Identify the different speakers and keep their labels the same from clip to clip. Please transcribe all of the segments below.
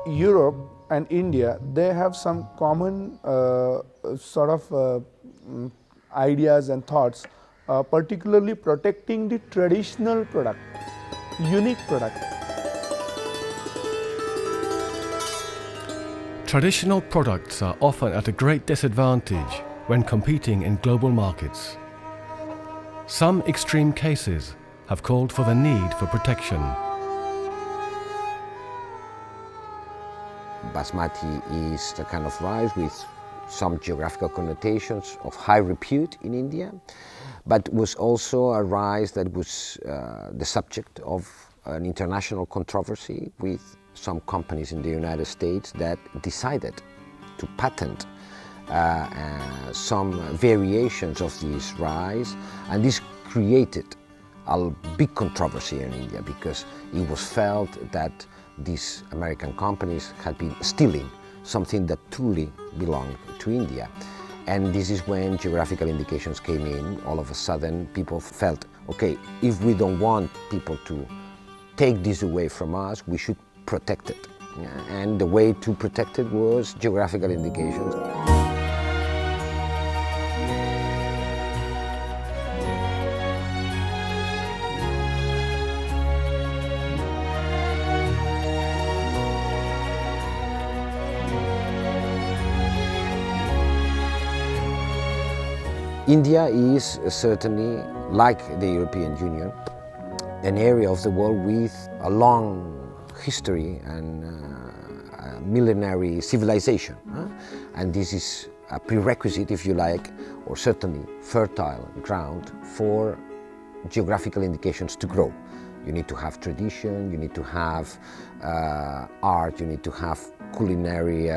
Speaker 1: Europe and India, they have some common ideas and thoughts, particularly protecting the traditional product, unique product.
Speaker 2: Traditional products are often at a great disadvantage when competing in global markets. Some extreme cases have called for the need for protection.
Speaker 3: Basmati is the kind of rice with some geographical connotations of high repute in India, but was also a rice that was the subject of an international controversy with some companies in the United States that decided to patent some variations of this rice, and this created a big controversy in India because it was felt that these American companies had been stealing something that truly belonged to India. And this is when geographical indications came in. All of a sudden people felt, okay, if we don't want people to take this away from us, we should protect it. And the way to protect it was geographical indications. India is certainly, like the European Union, an area of the world with a long history and millenary civilization. And this is a prerequisite, if you like, or certainly fertile ground for geographical indications to grow. You need to have tradition, you need to have art, you need to have culinary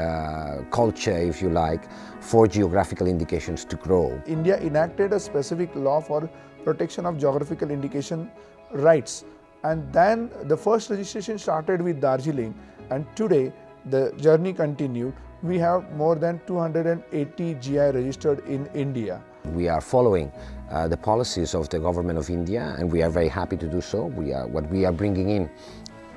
Speaker 3: culture, if you like, for geographical indications to grow.
Speaker 1: India enacted a specific law for protection of geographical indication rights, and then the first registration started with Darjeeling, and today the journey continued. We have more than 280 GI registered in India.
Speaker 3: We are following the policies of the government of India, and we are very happy to do so. What we are bringing in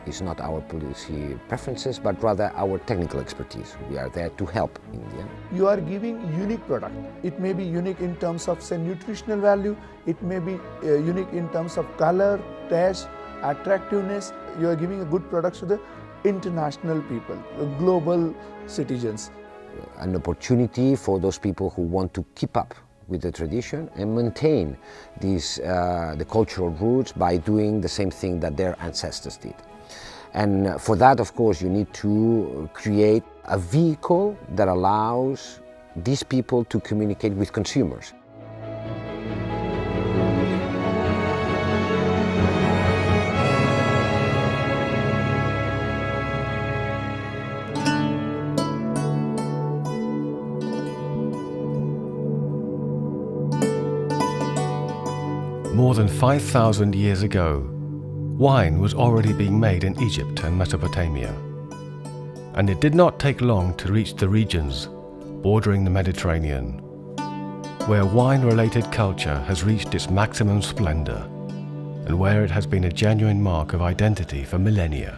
Speaker 3: is not our policy preferences, but rather our technical expertise. We are there to help India.
Speaker 1: You are giving unique product. It may be unique in terms of, say, nutritional value. It may be unique in terms of color, taste, attractiveness. You are giving a good product to the international people, global citizens.
Speaker 3: An opportunity for those people who want to keep up with the tradition and maintain these, the cultural roots by doing the same thing that their ancestors did. And for that, of course, you need to create a vehicle that allows these people to communicate with consumers.
Speaker 2: More than 5,000 years ago, wine was already being made in Egypt and Mesopotamia, and it did not take long to reach the regions bordering the Mediterranean, where wine-related culture has reached its maximum splendor, and where it has been a genuine mark of identity for millennia.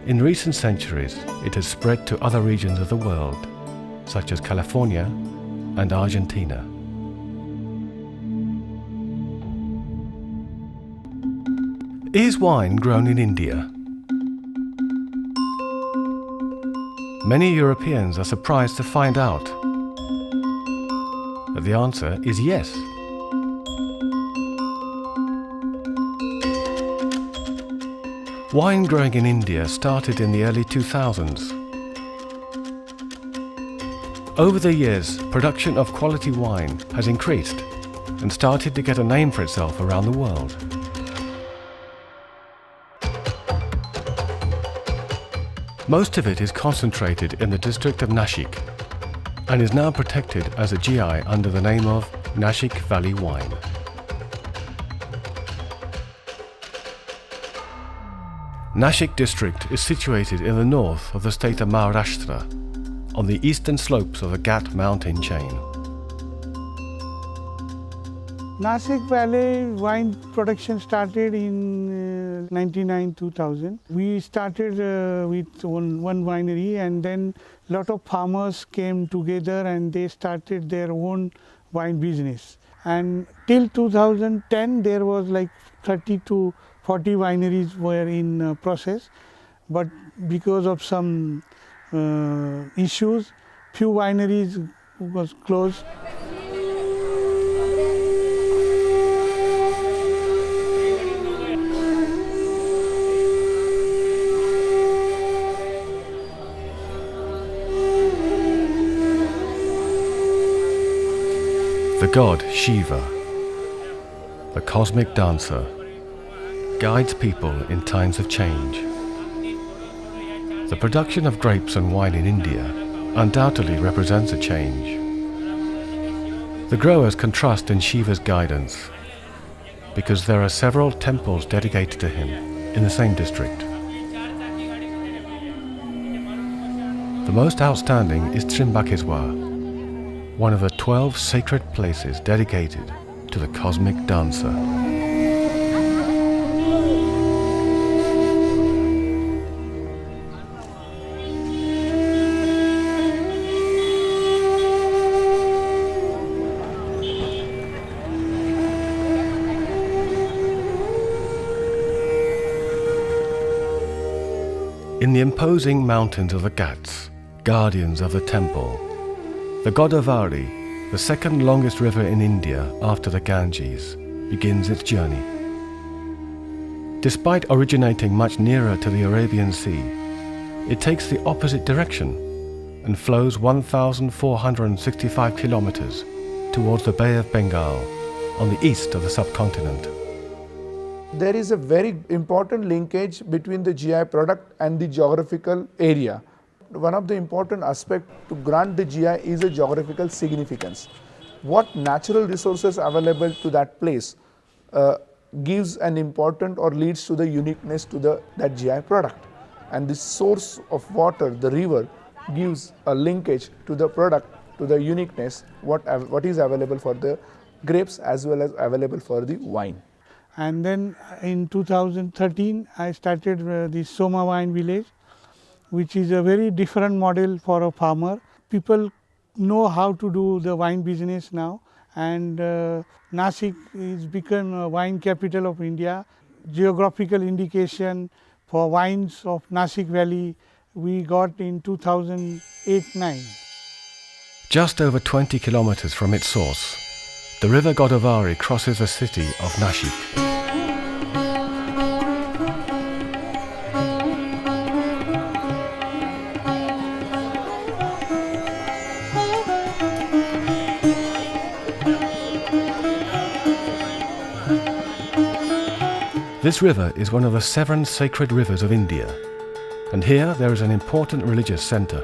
Speaker 2: In recent centuries, it has spread to other regions of the world, such as California and Argentina. Is wine grown in India? Many Europeans are surprised to find out that the answer is yes. Wine growing in India started in the early 2000s. Over the years, production of quality wine has increased and started to get a name for itself around the world. Most of it is concentrated in the district of Nashik and is now protected as a GI under the name of Nashik Valley wine. Nashik district is situated in the north of the state of Maharashtra, on the eastern slopes of the Ghat mountain chain.
Speaker 4: Nashik Valley wine production started in 99-2000. We started with one winery, and then a lot of farmers came together and they started their own wine business. And till 2010 there was like 30 to 40 wineries were in process, but because of some issues, few wineries was closed.
Speaker 2: The god Shiva, the cosmic dancer, guides people in times of change. The production of grapes and wine in India undoubtedly represents a change. The growers can trust in Shiva's guidance because there are several temples dedicated to him in the same district. The most outstanding is Trimbakeswar, one of the 12 sacred places dedicated to the cosmic dancer. In the imposing mountains of the Ghats, guardians of the temple, the Godavari, the second longest river in India after the Ganges, begins its journey. Despite originating much nearer to the Arabian Sea, it takes the opposite direction and flows 1,465 kilometers towards the Bay of Bengal on the east of the subcontinent.
Speaker 1: There is a very important linkage between the GI product and the geographical area. One of the important aspects to grant the GI is a geographical significance. What natural resources available to that place gives an important or leads to the uniqueness to that GI product. And the source of water, the river, gives a linkage to the product, to the uniqueness, what is available for the grapes as well as available for the wine.
Speaker 4: And then in 2013 I started the Soma wine village, which is a very different model for a farmer. People know how to do the wine business now, and Nashik is become a wine capital of India. Geographical indication for wines of Nashik Valley we got in 2008-9.
Speaker 2: Just over 20 kilometers from its source, the river Godavari crosses the city of Nashik. This river is one of the 7 sacred rivers of India, and here there is an important religious centre.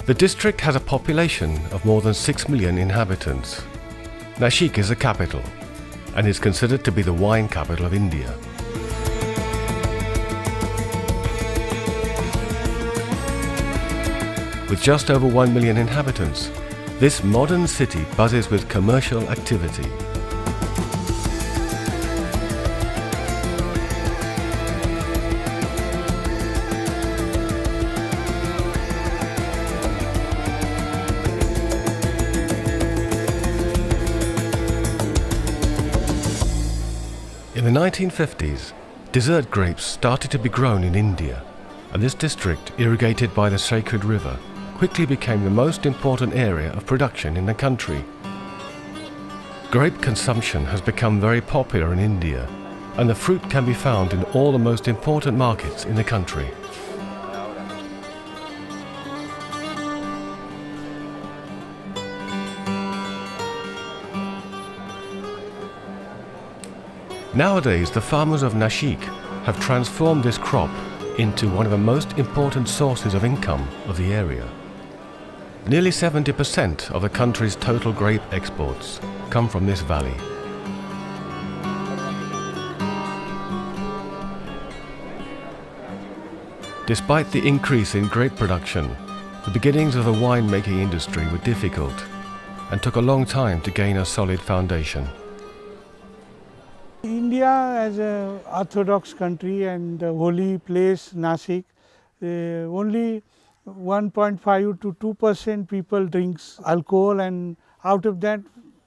Speaker 2: The district has a population of more than 6 million inhabitants. Nashik is the capital and is considered to be the wine capital of India. With just over 1 million inhabitants, this modern city buzzes with commercial activity. In the 1950s, dessert grapes started to be grown in India, and this district, irrigated by the sacred river, quickly became the most important area of production in the country. Grape consumption has become very popular in India, and the fruit can be found in all the most important markets in the country. Nowadays, the farmers of Nashik have transformed this crop into one of the most important sources of income of the area. Nearly 70% of the country's total grape exports come from this valley. Despite the increase in grape production, the beginnings of the winemaking industry were difficult and took a long time to gain a solid foundation.
Speaker 4: India, as an orthodox country and the holy place Nashik, only 1.5 to 2% people drinks alcohol, and out of that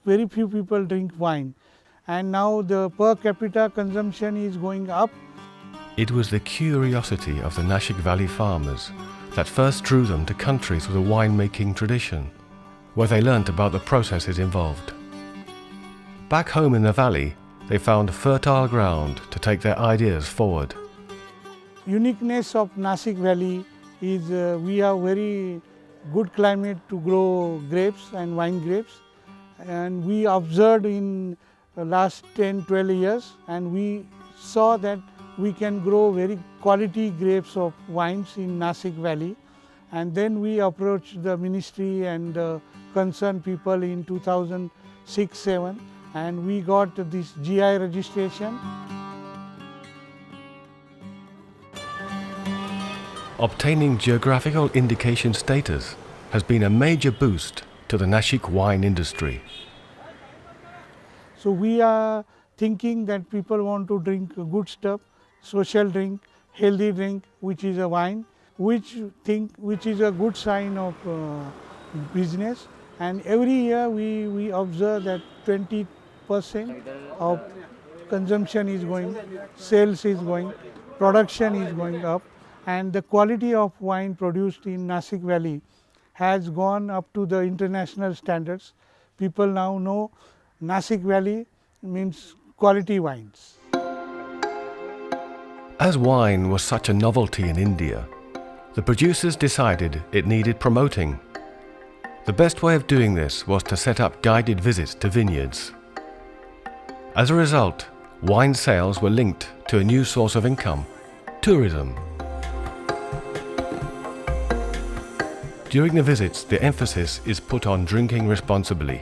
Speaker 4: very few people drink wine. And now the per capita consumption is going up.
Speaker 2: It was the curiosity of the Nashik Valley farmers that first drew them to countries with a winemaking tradition, where they learnt about the processes involved. Back home in the valley, they found fertile ground to take their ideas forward.
Speaker 4: Uniqueness of Nashik Valley is we have very good climate to grow grapes and wine grapes, and we observed in the last 10-12 years, and we saw that we can grow very quality grapes of wines in Nashik Valley. And then we approached the ministry and concerned people in 2006-07, and we got this GI registration.
Speaker 2: Obtaining geographical indication status has been a major boost to the Nashik wine industry.
Speaker 4: So we are thinking that people want to drink good stuff, social drink, healthy drink, which is a wine, which is a good sign of business. And every year we observe that 20% of consumption is going, sales is going, production is going up, and the quality of wine produced in Nashik Valley has gone up to the international standards. People now know Nashik Valley means quality wines.
Speaker 2: As wine was such a novelty in India, the producers decided it needed promoting. The best way of doing this was to set up guided visits to vineyards. As a result, wine sales were linked to a new source of income: tourism. During the visits, the emphasis is put on drinking responsibly.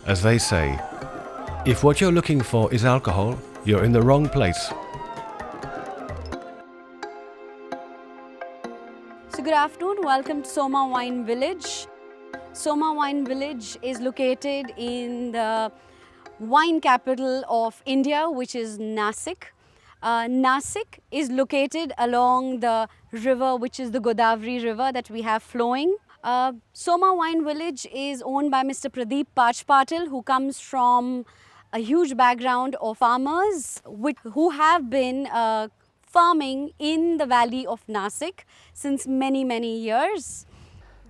Speaker 2: As they say, if what you're looking for is alcohol, you're in the wrong place.
Speaker 5: So good afternoon, welcome to Soma Wine Village. Soma Wine Village is located in the wine capital of India, which is Nashik. Nashik is located along the river, which is the Godavari river that we have flowing. Soma Wine Village is owned by Mr. Pradeep Pachpatil, who comes from a huge background of farmers who have been farming in the valley of Nashik since many years.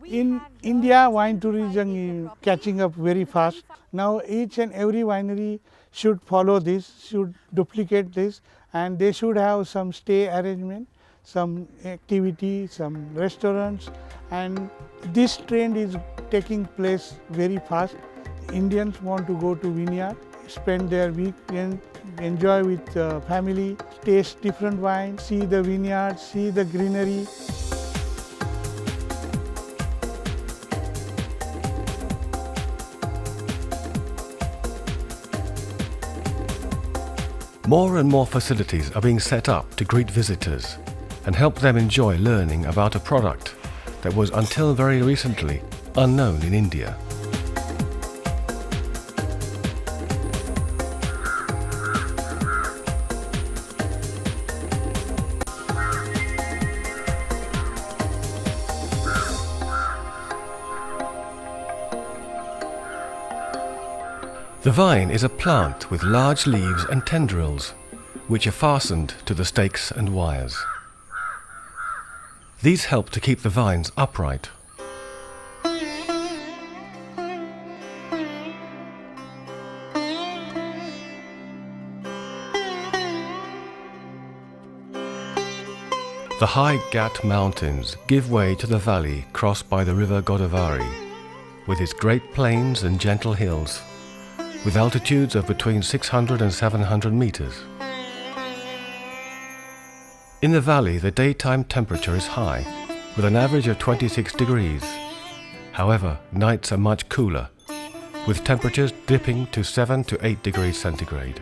Speaker 4: In India, wine tourism is catching up very fast. Now each and every winery should follow this, should duplicate this, and they should have some stay arrangement, some activity, some restaurants, and this trend is taking place very fast. Indians want to go to vineyard, spend their weekend, enjoy with family, taste different wines, see the vineyard, see the greenery.
Speaker 2: More and more facilities are being set up to greet visitors and help them enjoy learning about a product that was until very recently unknown in India. The vine is a plant with large leaves and tendrils, which are fastened to the stakes and wires. These help to keep the vines upright. The high Ghat mountains give way to the valley crossed by the river Godavari, with its great plains and gentle hills, with altitudes of between 600 and 700 meters. In the valley, the daytime temperature is high, with an average of 26 degrees. However, nights are much cooler, with temperatures dipping to 7 to 8 degrees centigrade.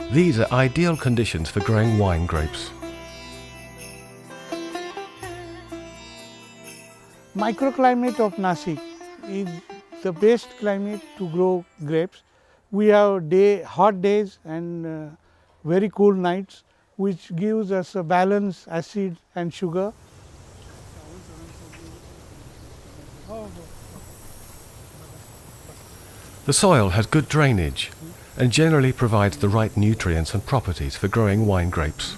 Speaker 2: These are ideal conditions for growing wine grapes.
Speaker 4: Microclimate of Nashik is the best climate to grow grapes. We have hot days and very cool nights, which gives us a balanced acid and sugar.
Speaker 2: The soil has good drainage and generally provides the right nutrients and properties for growing wine grapes.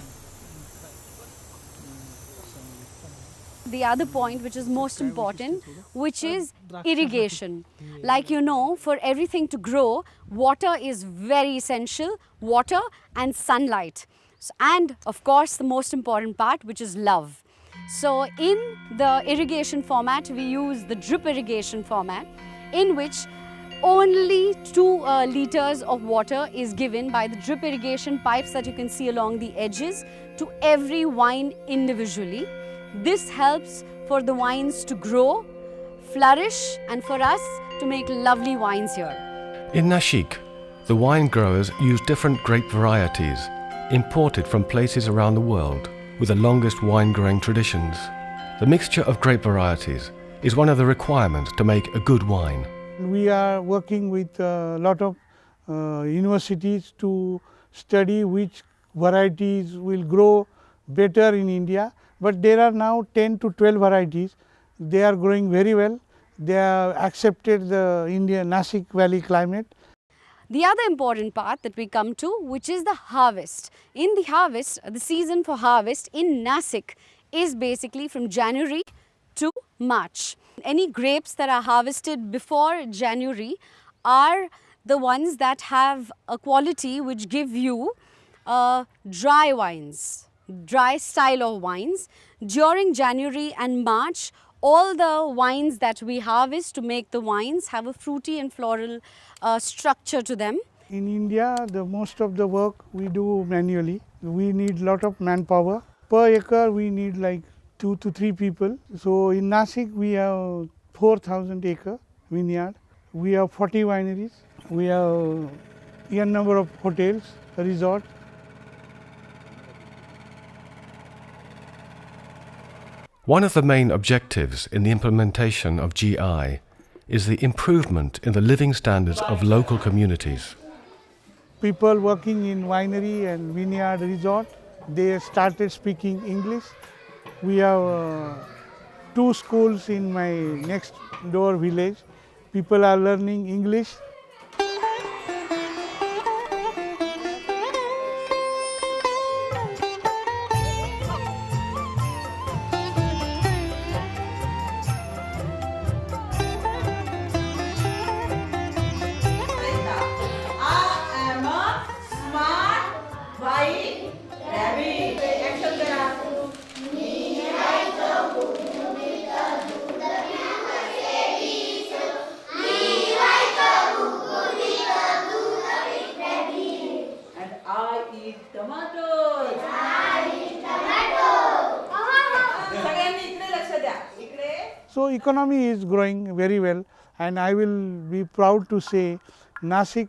Speaker 5: The other point which is most important, which is irrigation. Like you know, for everything to grow, water is very essential, water and sunlight. And of course the most important part, which is love. So in the irrigation format, we use the drip irrigation format, in which only 2 liters of water is given by the drip irrigation pipes that you can see along the edges to every wine individually. This helps for the wines to grow, flourish, and for us to make lovely wines here.
Speaker 2: In Nashik, the wine growers use different grape varieties imported from places around the world with the longest wine growing traditions. The mixture of grape varieties is one of the requirements to make a good wine.
Speaker 4: We are working with a lot of universities to study which varieties will grow better in India. But there are now 10 to 12 varieties. They are growing very well. They have accepted the Indian Nashik Valley climate.
Speaker 5: The other important part that we come to, which is the harvest. In the harvest, the season for harvest in Nashik is basically from January to March. Any grapes that are harvested before January are the ones that have a quality which give you dry wines, dry style of wines. During January and March, all the wines that we harvest to make the wines have a fruity and floral structure to them.
Speaker 4: In India, most of the work we do manually. We need lot of manpower. Per acre, we need like 2 to 3 people. So in Nashik, we have 4,000 acre vineyard. We have 40 wineries. We have a number of hotels, resorts.
Speaker 2: One of the main objectives in the implementation of GI is the improvement in the living standards of local communities.
Speaker 4: People working in winery and vineyard resort, they started speaking English. We have 2 schools in my next door village. People are learning English. So economy is growing very well, and I will be proud to say Nashik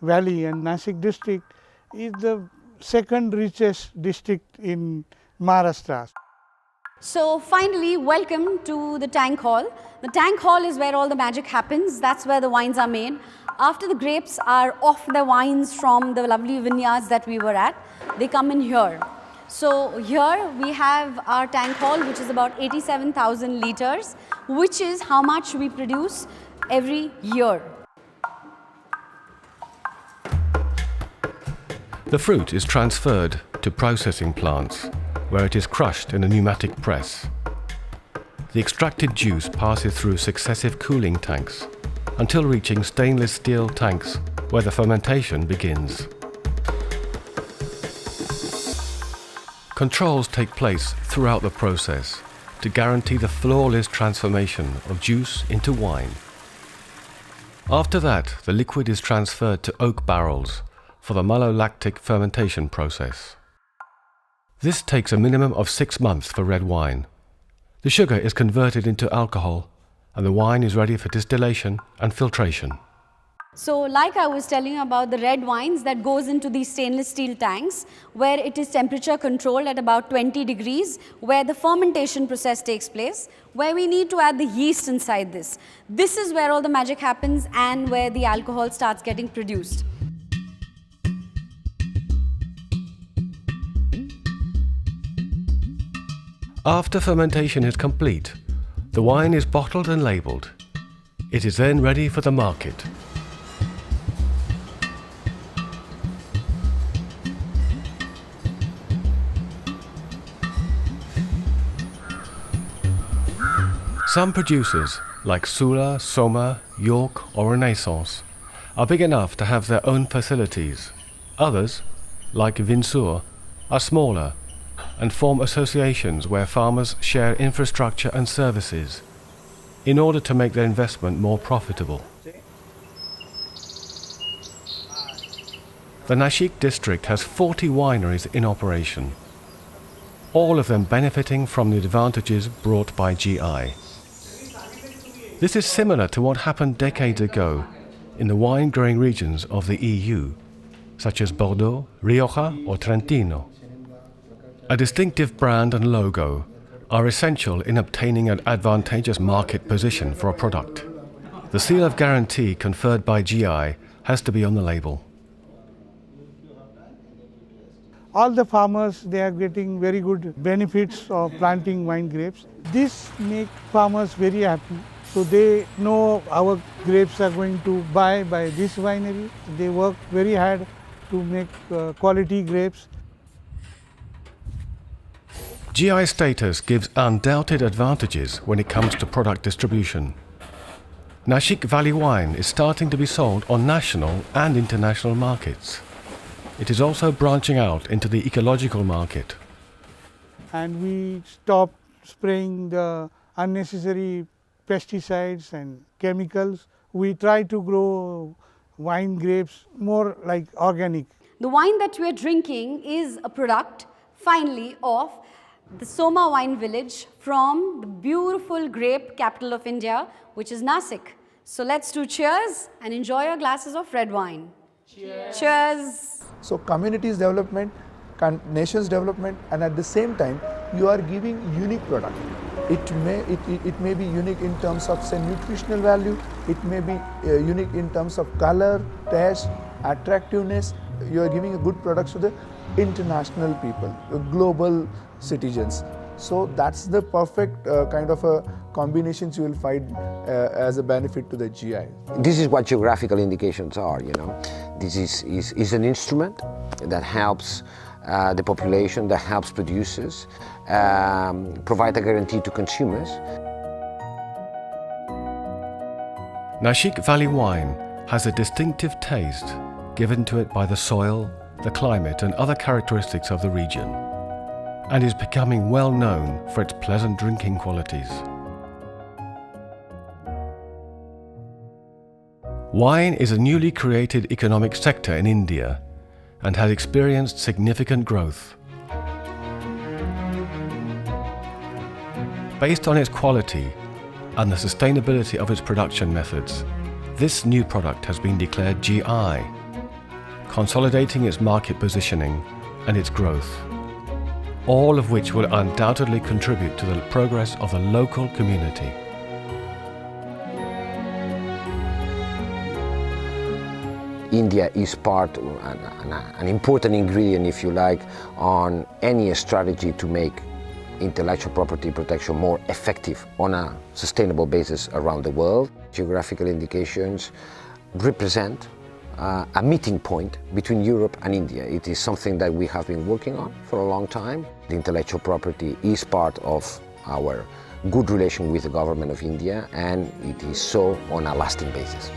Speaker 4: Valley and Nashik district is the second richest district in Maharashtra.
Speaker 5: So finally, welcome to the tank hall. The tank hall is where all the magic happens. That's where the wines are made. After the grapes are off the wines from the lovely vineyards that we were at, they come in here. So here we have our tank hall, which is about 87,000 liters, which is how much we produce every year.
Speaker 2: The fruit is transferred to processing plants, where it is crushed in a pneumatic press. The extracted juice passes through successive cooling tanks until reaching stainless steel tanks where the fermentation begins. Controls take place throughout the process to guarantee the flawless transformation of juice into wine. After that, the liquid is transferred to oak barrels for the malolactic fermentation process. This takes a minimum of 6 months for red wine, The sugar is converted into alcohol and the wine is ready for distillation and filtration.
Speaker 5: So like I was telling you about the red wines that goes into these stainless steel tanks where it is temperature controlled at about 20 degrees, where the fermentation process takes place, where we need to add the yeast inside this. This is where all the magic happens and where the alcohol starts getting produced.
Speaker 2: After fermentation is complete, the wine is bottled and labelled. It is then ready for the market. Some producers, like Sula, Soma, York or Renaissance, are big enough to have their own facilities. Others, like Vinsur, are smaller and form associations where farmers share infrastructure and services in order to make their investment more profitable. The Nashik district has 40 wineries in operation, all of them benefiting from the advantages brought by GI. This is similar to what happened decades ago in the wine-growing regions of the EU, such as Bordeaux, Rioja or Trentino. A distinctive brand and logo are essential in obtaining an advantageous market position for a product. The seal of guarantee conferred by GI has to be on the label.
Speaker 4: All the farmers, they are getting very good benefits of planting wine grapes. This makes farmers very happy. So they know our grapes are going to buy by this winery. They work very hard to make quality grapes.
Speaker 2: GI status gives undoubted advantages when it comes to product distribution. Nashik Valley wine is starting to be sold on national and international markets. It is also branching out into the ecological market.
Speaker 4: And we stop spraying the unnecessary pesticides and chemicals. We try to grow wine grapes more like organic.
Speaker 5: The wine that we are drinking is a product, finally, of the Soma wine village from the beautiful grape capital of India, which is Nashik. So let's do cheers and enjoy our glasses of red wine. Cheers. Cheers.
Speaker 1: So communities development, nations development, and at the same time you are giving unique product. It may be unique in terms of, say, nutritional value. It may be unique in terms of color, taste, attractiveness. You are giving a good product to the international people, global citizens. So that's the perfect kind of a combinations you will find as a benefit to the GI.
Speaker 3: This is what geographical indications are, you know. This is an instrument that helps the population, that helps producers, provide a guarantee to consumers.
Speaker 2: Nashik Valley wine has a distinctive taste given to it by the soil, the climate and other characteristics of the region, and is becoming well known for its pleasant drinking qualities. Wine is a newly created economic sector in India and has experienced significant growth. Based on its quality and the sustainability of its production methods, this new product has been declared GI, consolidating its market positioning and its growth, all of which will undoubtedly contribute to the progress of the local community.
Speaker 3: India is part, an important ingredient, if you like, on any strategy to make intellectual property protection more effective on a sustainable basis around the world. Geographical indications represent a meeting point between Europe and India. It is something that we have been working on for a long time. The intellectual property is part of our good relation with the government of India, and it is so on a lasting basis.